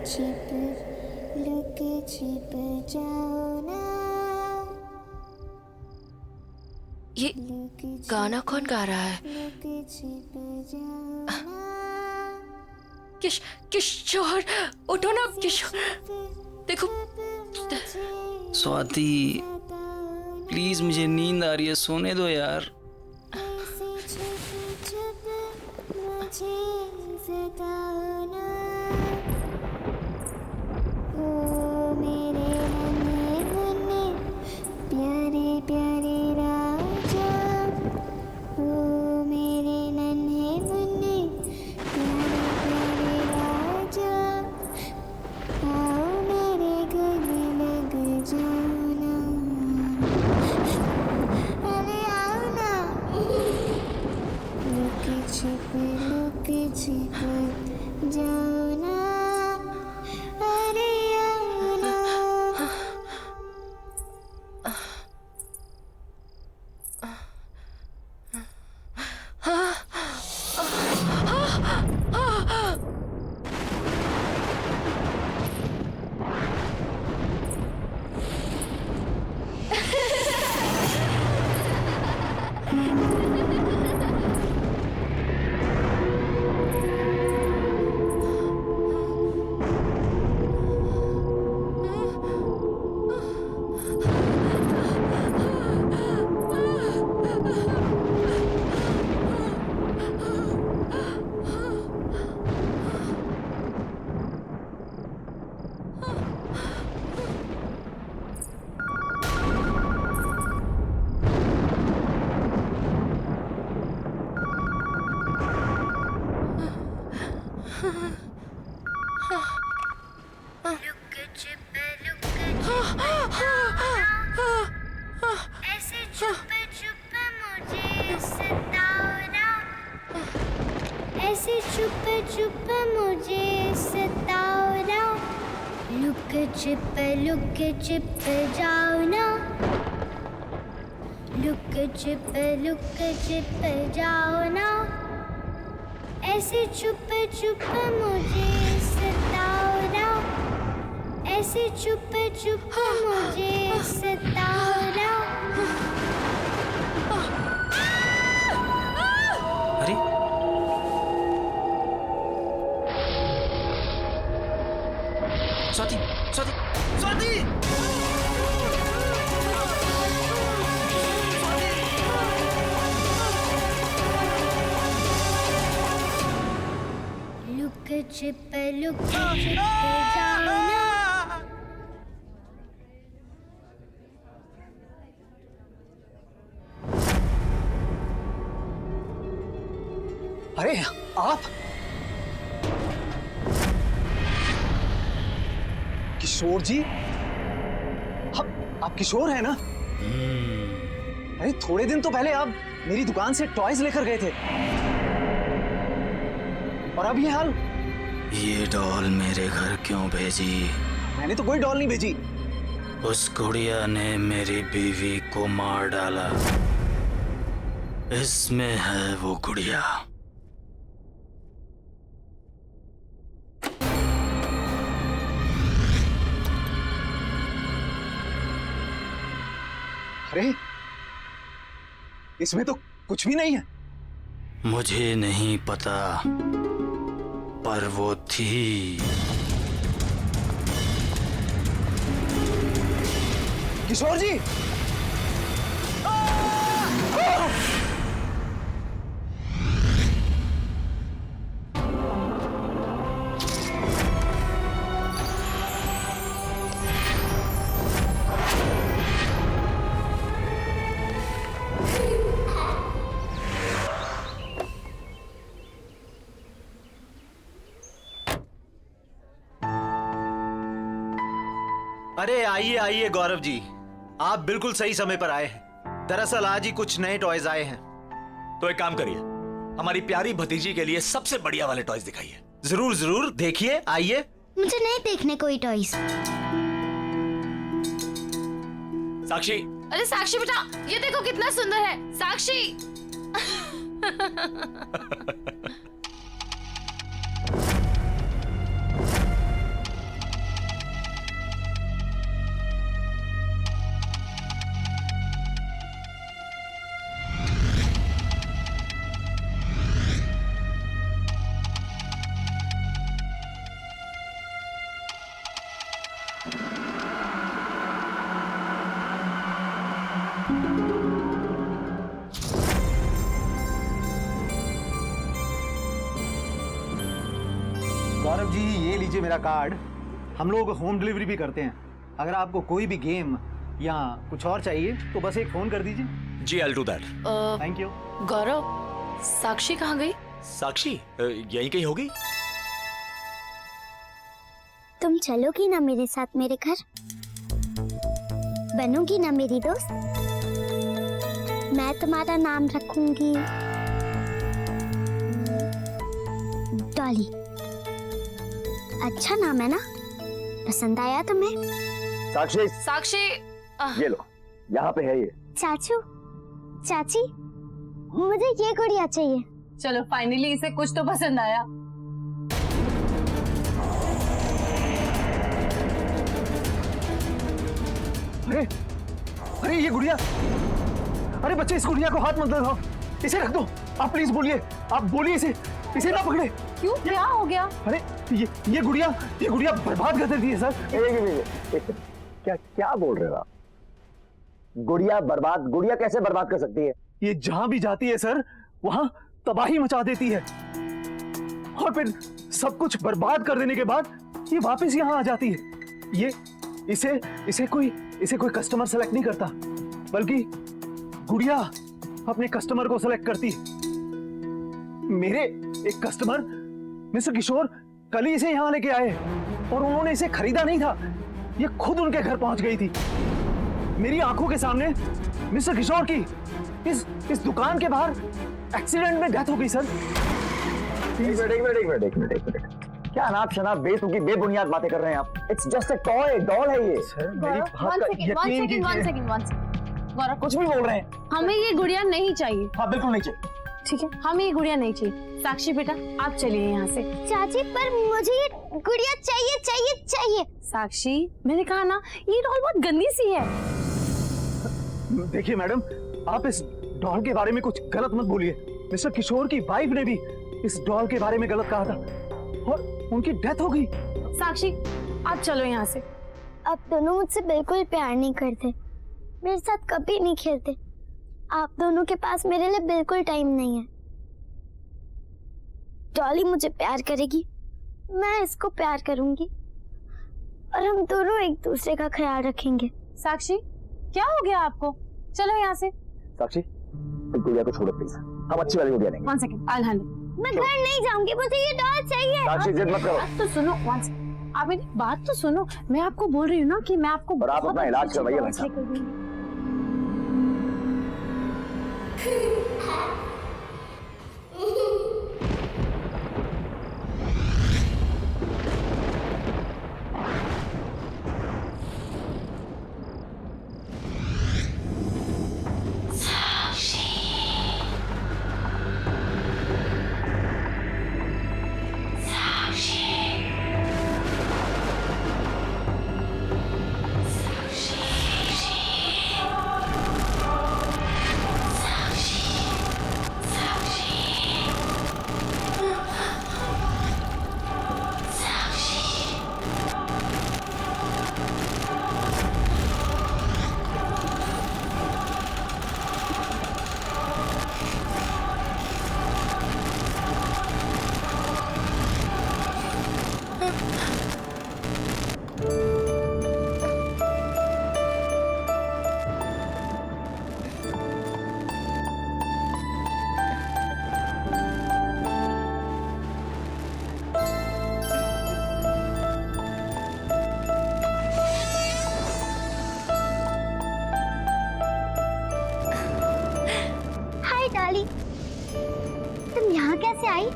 छिप लुक छिप जाओ ना। ये गाना कौन गा रहा है? किशोर, उठो ना किशोर, देखो। स्वाति प्लीज, मुझे नींद आ रही है, सोने दो यार। प्यारे प्यारे राजा, ओ मेरे नन्हे मुन्ने प्यारे प्यारे राजा, आओ मेरे गले लग जाओ ना। अरे आओ ना। लुक छिप जाओ ना। अरे आओ ना। ऐसे छुपे छुपे मुझे सताओ ना। ऐसे छुपे छुपे मुझे सताओ ना। लुक छिप जाओ ना। लुक छिप जाओ ना। ऐसे छुपे छुपे मुझे सताओ ना। ऐसे छुपे छुपे मुझे सताओ ना। अरे स्वाति, स्वाति, स्वाति! लुक छिप जाओ ना। अरे आप किशोर जी, आप किशोर हैं ना? अरे थोड़े दिन तो पहले आप मेरी दुकान से टॉयज लेकर गए थे, और अब ये हाल। ये डॉल मेरे घर क्यों भेजी? मैंने तो कोई डॉल नहीं भेजी। उस गुड़िया ने मेरी बीवी को मार डाला। इसमें है वो गुड़िया। अरे इसमें तो कुछ भी नहीं है। मुझे नहीं पता, पर वो थी। किशोर जी! अरे आइए आइए गौरव जी, आप बिल्कुल सही समय पर आए हैं। दरअसल आज ही कुछ नए टॉयज आए हैं। तो एक काम करिए, हमारी प्यारी भतीजी के लिए सबसे बढ़िया वाले टॉयज दिखाइए। जरूर जरूर, देखिए, आइए। मुझे नहीं देखने कोई टॉयज। साक्षी! अरे साक्षी बेटा, ये देखो कितना सुंदर है। साक्षी! गौरव जी, ये लीजिए मेरा कार्ड। हम लोग होम डिलीवरी भी करते हैं। अगर आपको कोई भी गेम या कुछ और चाहिए तो बस एक फोन कर दीजिए। जी, I'll do that. Thank you. Gaurav, Sakshi कहाँ गई? साक्षी यहीं कहीं होगी। तुम चलोगी ना मेरे साथ मेरे घर? बनोगी ना मेरी दोस्त? मैं तुम्हारा नाम रखूंगी डॉली। अच्छा नाम है ना? पसंद आया तुम्हें? साक्षी, साक्षी ये लो, यहाँ पे है ये। चाचू, चाची, मुझे ये गुड़िया चाहिए। चलो, फाइनली इसे कुछ तो पसंद आया। अरे अरे ये गुड़िया, अरे बच्चे इस गुड़िया को हाथ मत लगाओ, इसे रख दो। आप प्लीज बोलिए, आप बोलिए इसे ना पकड़े। क्यों, क्या हो गया? अरे ये गुड़िया बर्बाद कर देती है सर। एक क्या क्या बोल रहे हो आप? गुड़िया कैसे बर्बाद कर सकती है? ये जहां भी जाती है सर, वहां तबाही मचा देती है और फिर सब कुछ बर्बाद कर देने के बाद ये वापस यहाँ आ जाती है। ये इसे कोई कस्टमर सेलेक्ट नहीं करता, बल्कि गुड़िया अपने कस्टमर को सेलेक्ट करती है। मेरे एक कस्टमर मिस्टर किशोर कल ही इसे यहाँ लेके आए और उन्होंने इसे खरीदा नहीं था, ये खुद उनके घर पहुंच गई थी। मेरी आंखों के सामने मिस्टर किशोर की इस दुकान के बाहर एक्सीडेंट में डेथ हो गई सर। एक मिनट, क्या अनाप शनाप बेतुकी बेबुनियाद बातें कर रहे हैं आप? It's just a toy, doll है ये। सर मेरी बात का यकीन कीजिए। गौरव, कुछ भी बोल रहे हैं। हमें ये गुड़िया नहीं चाहिए। हाँ, बिल्कुल नहीं चाहिए। ठीक है, हमें ये गुड़िया नहीं चाहिए। साक्षी बेटा, आप चलिए यहाँ से। चाची, पर मुझे ये गुड़िया चाहिए। साक्षी, मैंने कहा ना, ये डॉल बहुत गंदी सी है। देखिए मैडम, आप इस डॉल के बारे में कुछ गलत मत बोलिए। मिस्टर किशोर की वाइफ ने भी इस डॉल के बारे में गलत कहा था और उनकी डेथ हो गई। साक्षी, आप चलो यहाँ से। आप दोनों मुझसे बिल्कुल प्यार नहीं करते, मेरे साथ कभी नहीं खेलते। आप दोनों के पास मेरे लिए बिल्कुल टाइम नहीं है। डॉली मुझे प्यार करेगी, मैं इसको प्यार करूंगी और हम दोनों एक दूसरे का ख्याल रखेंगे। साक्षी, क्या हो गया आपको? चलो यहाँ से। साक्षी, इस गुड़िया को छोड़ो प्लीज, हम अच्छी वाली गुड़िया लेंगे। One second, I'll handle। मैं घर नहीं जाऊंगी, मुझे ये डॉल चाहिए। साक्षी, जिद मत करो। बात तो सुनो, one second। आप मेरी बात तो सुनो। मैं आपको बोल रही हूँ ना कि मैं आपको और आप बहुत अपना इलाज अच्छी करवाइए दवा भाई साहब। लेकर दूंगी। डॉली, तुम यहाँ कैसे आई?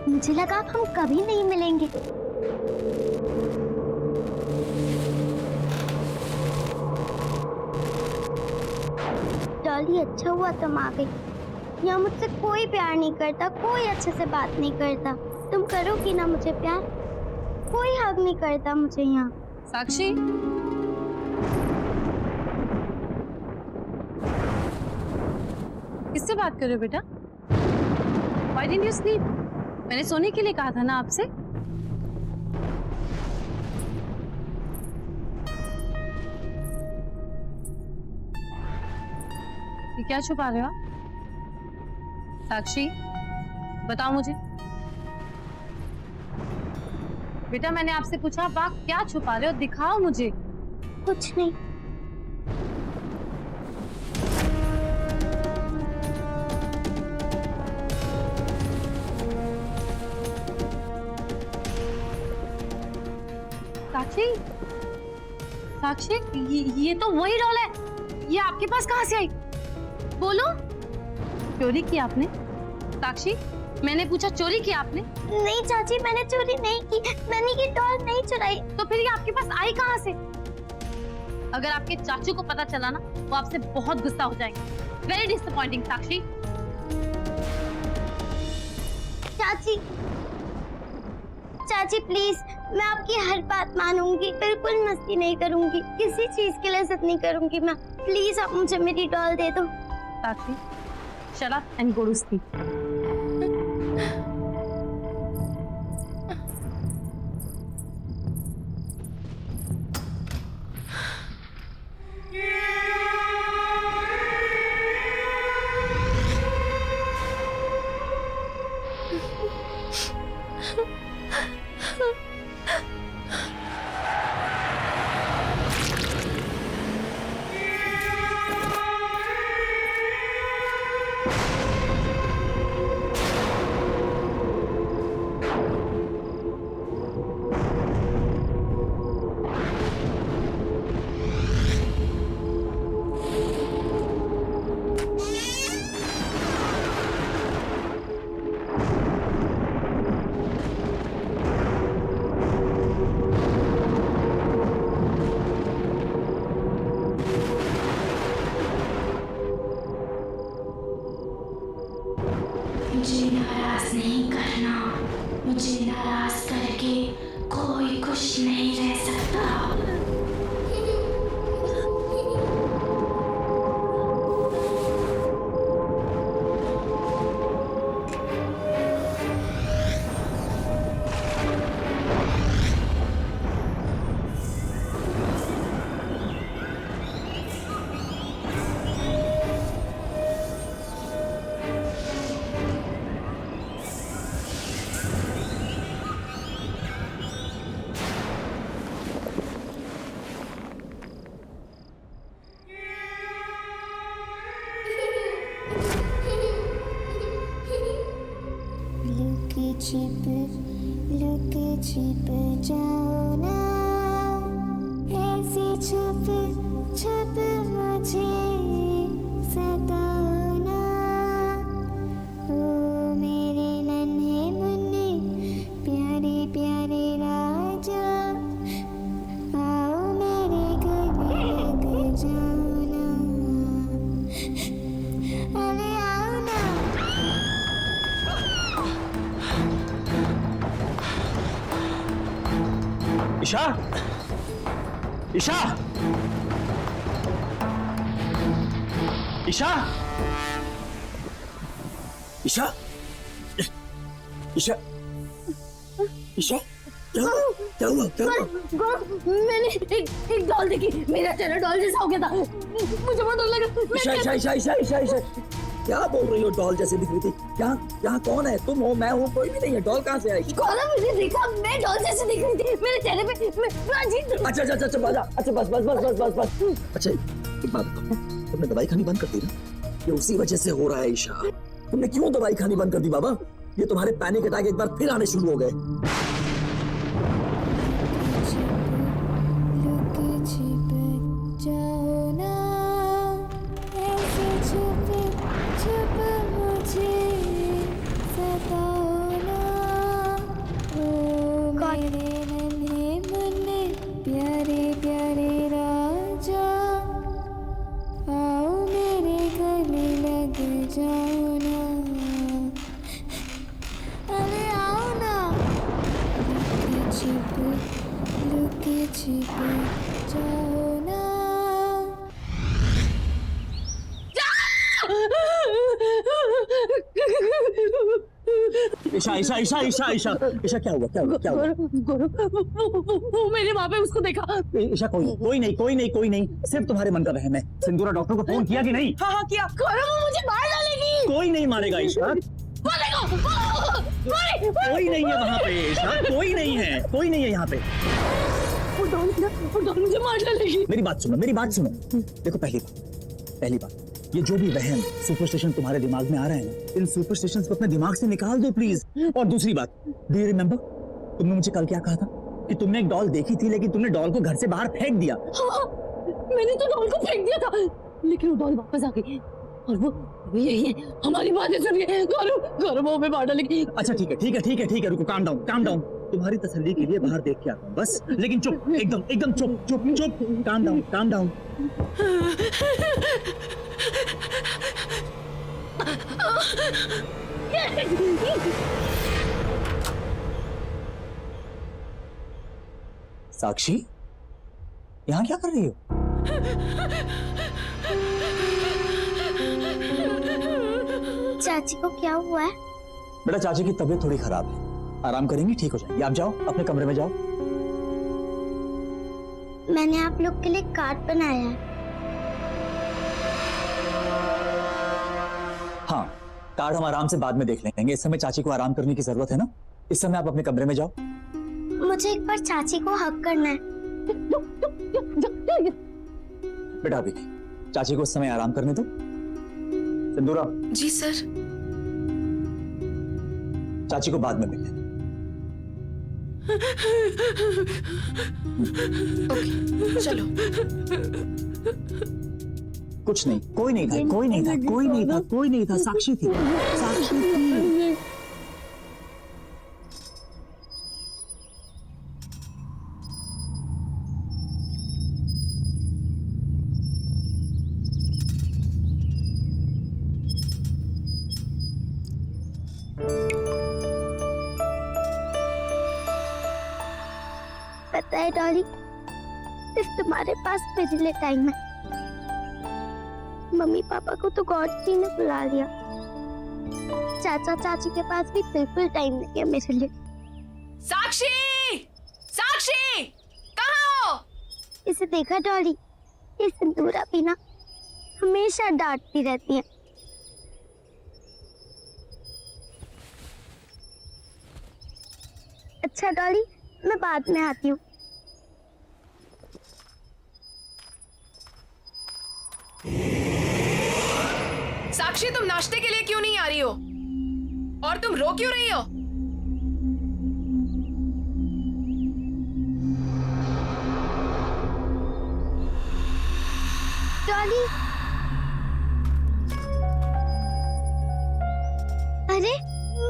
मुझे लगा अब हम कभी नहीं मिलेंगे। डॉली, अच्छा हुआ तुम आ गई। यहाँ मुझसे कोई प्यार नहीं करता, कोई अच्छे से बात नहीं करता। तुम करोगी ना मुझे प्यार? कोई हक नहीं करता मुझे यहाँ। साक्षी, किससे बात कर रहे हो बेटा? Why didn't you sleep? मैंने सोने के लिए कहा था ना आपसे। ये क्या छुपा रहे हो आप? साक्षी, बताओ मुझे। बेटा मैंने आपसे पूछा, आप क्या छुपा रहे हो? दिखाओ मुझे। कुछ नहीं। साक्षी, साक्षी, ये तो वही डॉल है। ये आपके पास कहाँ से आई? बोलो। चोरी की आपने? साक्षी, मैंने पूछा चोरी की आपने? नहीं चाची, मैंने चोरी नहीं की। मैंने ये डॉल नहीं चुराई। तो फिर ये आपके पास आई कहाँ से? अगर आपके चाचू को पता चला ना, वो आपसे बहुत गुस्सा हो जाएंगे। वेरी डिसअपॉइंटिंग साक्षी। चाची, चाची प्लीज, मैं आपकी हर बात मानूंगी, बिल्कुल मस्ती नहीं करूंगी, किसी चीज के लिए जिद नहीं करूंगी मैं। प्लीज आप मुझे मेरी डॉल दे दो। साक्षी, shut up and go to sleep. मुझे नाराज नहीं करना। मुझे नाराज करके कोई खुश नहीं रह सकता। लुक छिप जाओ ना, ऐसे छुप छुप मुझे सताओ ना। ओ मेरे नन्हे मुन्ने प्यारे प्यारे राजा, आओ मेरे गले लग जाओ ना। अरे आओ ना। ईशा, ईशा, ईशा, ईशा, ईशा, ईशा, क्या हुआ? क्या हुआ? क्या हुआ? मैंने एक डॉल देखी, मेरा चेहरा डॉल जैसा हो गया था। मुझे बहुत डर लगा। ईशा, ईशा, ईशा, ईशा, ईशा, ईशा, क्या बोल रही हो? डॉल जैसे दिख रही थी। यहाँ कौन है? तुम हो, मैं हूँ, कोई भी नहीं है। डॉल कहाँ से आई? कौन मुझे देखा? मैं डॉल जैसी दिख रही थी, मेरे चेहरे पे अच्छा अच्छा अच्छा अच्छा, बस बस बस बस बस बस। अच्छा एक बात बताओ, तुमने दवाई खानी बंद कर दी ना? ये उसी वजह से हो रहा है ईशा। तुमने क्यों दवाई खानी बंद कर दी बाबा? ये तुम्हारे पैनिक अटैक एक बार फिर आने शुरू हो गए। ईशा ईशा ईशा ईशा ईशा ईशा, क्या हुआ? क्या हुआ? क्या हुआ? वो मेरे वहाँ पे उसको देखा। ईशा कोई नहीं, सिर्फ तुम्हारे मन का वहम है। सिंदूरा डॉक्टर को फोन किया कि नहीं? हाँ हाँ किया। वो मुझे मार डालेगी। कोई नहीं मारेगा ईशा। वो देखो, कोई नहीं है वहाँ पे ईशा, कोई नहीं है, कोई नहीं है यहाँ पे। वो डॉल मुझे मार डालेगी। मेरी बात सुनो। देखो पहली बात ये जो भी वहम सुपरस्टिशन तुम्हारे दिमाग में आ रहा है ना, इन सुपरस्टिशंस को अपने दिमाग से निकाल दो प्लीज। और दूसरी बात, डू यू रिमेम्बर तुमने मुझे कल क्या कहा था कि तुमने एक डॉल देखी थी लेकिन तुमने डॉल को घर से बाहर फेंक दिया। हाँ, मैंने तो डॉल को फेंक दिया था, लेकिन वो डॉल वापस आ गई और वो यही है, हमारी बातें सुन के गौरव वो हमें मार डालेगी। अच्छा ठीक है, रुको, काम डाउन। तुम्हारी तसल्ली के लिए बाहर देख के आता हूँ बस, लेकिन चुप, एकदम चुप, काम डाउन। साक्षी, यहाँ क्या कर रही हो? चाची को क्या हुआ है? बेटा चाची की तबीयत थोड़ी खराब है, आराम करेंगी, ठीक हो जाएगी। आप जाओ अपने कमरे में जाओ। मैंने आप लोग के लिए कार्ड बनाया है। हाँ, कार्ड हम आराम से बाद में देख लेंगे, इस समय चाची को आराम करने की जरूरत है ना। इस समय आप अपने कमरे में जाओ। मुझे एक बार चाची को हक करना है। बेटा अभी चाची को इस समय आराम करने दो। सिंदूरा। जी सर। चाची को बाद में मिल लेना। ओके, चलो। कुछ नहीं, कोई नहीं था, साक्षी थी। पता है डॉली, सिर्फ तुम्हारे पास मेरे लिए टाइम है। मम्मी पापा को तो गॉड जी ने बुला लिया, चाचा चाची के पास भी बिल्कुल टाइम नहीं है मेरे लिए। साक्षी, कहाँ हो? इसे देखा डॉली, ये सिंदूरा भी ना हमेशा डांटती रहती है। अच्छा डॉली, मैं बाद में आती हूँ। साक्षी, तुम नाश्ते के लिए क्यों नहीं आ रही हो? और तुम रो क्यों रही हो? डॉली, अरे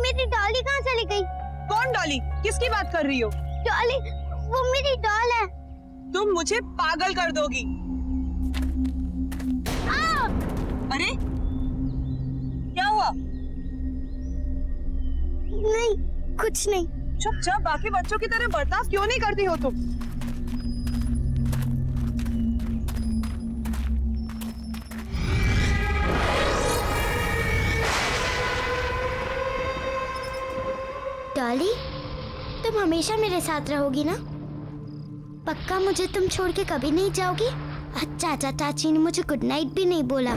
मेरी डॉली कहाँ चली गई? कौन डॉली? किसकी बात कर रही हो? डॉली, वो मेरी डॉल है। तुम मुझे पागल कर दोगी। अरे क्या हुआ? नहीं, कुछ नहीं। चुपचाप बाकी बच्चों की तरह बर्ताव क्यों नहीं करती हो तुम? डॉली, तुम हमेशा मेरे साथ रहोगी ना? पक्का मुझे तुम छोड़ के कभी नहीं जाओगी? चाचा चाची ने मुझे गुड नाइट भी नहीं बोला,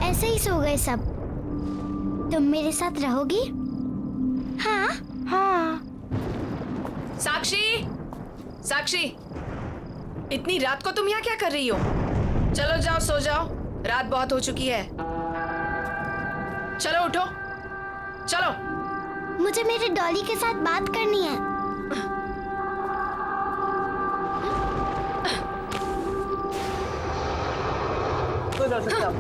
ऐसे ही सो गए सब। तुम मेरे साथ रहोगी? हाँ। साक्षी, इतनी रात को तुम यहाँ क्या कर रही हो? चलो जाओ, सो जाओ, रात बहुत हो चुकी है। चलो उठो, चलो। मुझे मेरे डॉली के साथ बात करनी है। तो जा सकते हो।